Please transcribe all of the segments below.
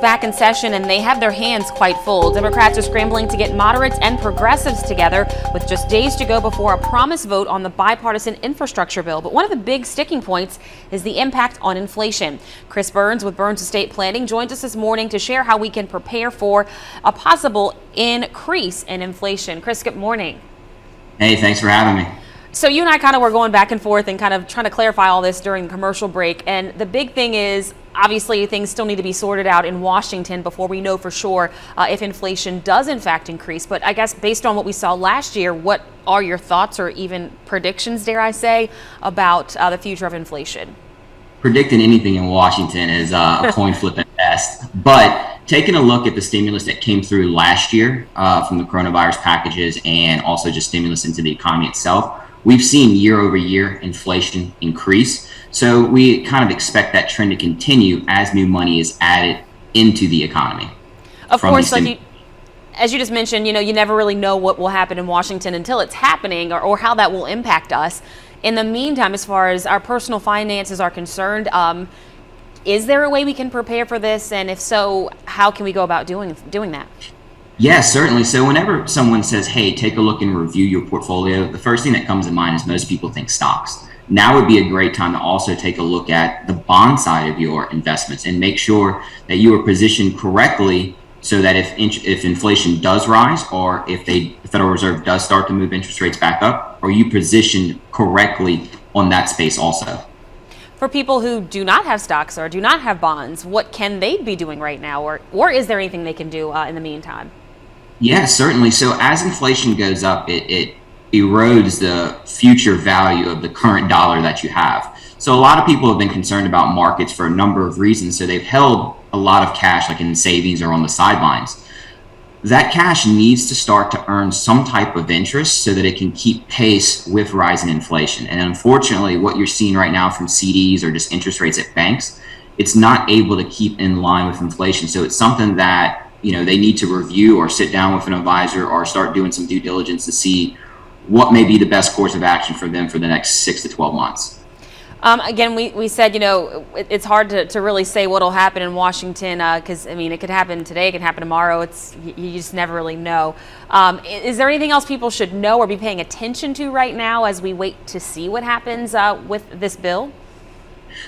Back in session, and they have their hands quite full. Democrats are scrambling to get moderates and progressives together with just days to go before a promise vote on the bipartisan infrastructure bill. But one of the big sticking points is the impact on inflation. Chris Burns with Burns Estate Planning joins us this morning to share how we can prepare for a possible increase in inflation. Chris, good morning. Hey, thanks for having me. So you and I kind of were going back and forth and kind of trying to clarify all this during the commercial break. And the big thing is, obviously, things still need to be sorted out in Washington before we know for sure if inflation does in fact increase. But I guess based on what we saw last year, what are your thoughts or even predictions, dare I say, about the future of inflation? Predicting anything in Washington is a coin flip at best. But taking a look at the stimulus that came through last year from the coronavirus packages and also just stimulus into the economy itself, we've seen year over year inflation increase. So we kind of expect that trend to continue as new money is added into the economy. Of course, as you just mentioned, you never really know what will happen in Washington until it's happening or how that will impact us. In the meantime, as far as our personal finances are concerned, is there a way we can prepare for this? And if so, how can we go about doing that? Yes, certainly. So whenever someone says, hey, take a look and review your portfolio, the first thing that comes to mind is most people think stocks. Now would be a great time to also take a look at the bond side of your investments and make sure that you are positioned correctly so that if inflation does rise or if the Federal Reserve does start to move interest rates back up, are you positioned correctly on that space also? For people who do not have stocks or do not have bonds, what can they be doing right now? Or is there anything they can do in the meantime? Yes, certainly. So as inflation goes up, it erodes the future value of the current dollar that you have. So a lot of people have been concerned about markets for a number of reasons. So they've held a lot of cash like in savings or on the sidelines. That cash needs to start to earn some type of interest so that it can keep pace with rising inflation. And unfortunately, what you're seeing right now from CDs or just interest rates at banks, it's not able to keep in line with inflation. So it's something that they need to review or sit down with an advisor or start doing some due diligence to see what may be the best course of action for them for the next 6 to 12 months. Again, we said, it's hard to really say what will happen in Washington because, it could happen today, it could happen tomorrow. You just never really know. Is there anything else people should know or be paying attention to right now as we wait to see what happens with this bill?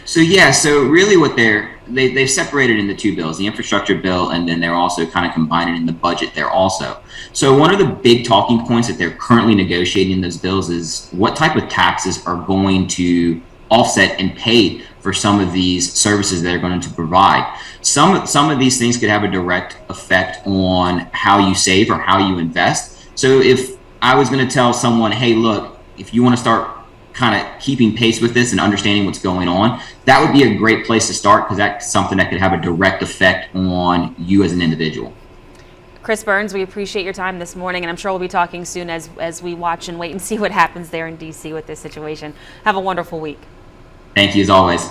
So really what they've separated into two bills, the infrastructure bill, and then they're also kind of combining in the budget there also. So one of the big talking points that they're currently negotiating in those bills is what type of taxes are going to offset and pay for some of these services they're going to provide. Some of these things could have a direct effect on how you save or how you invest. So if I was going to tell someone, hey, look, if you want to start kind of keeping pace with this and understanding what's going on, that would be a great place to start because that's something that could have a direct effect on you as an individual. Chris Burns, we appreciate your time this morning, and I'm sure we'll be talking soon as we watch and wait and see what happens there in D.C. with this situation. Have a wonderful week. Thank you as always.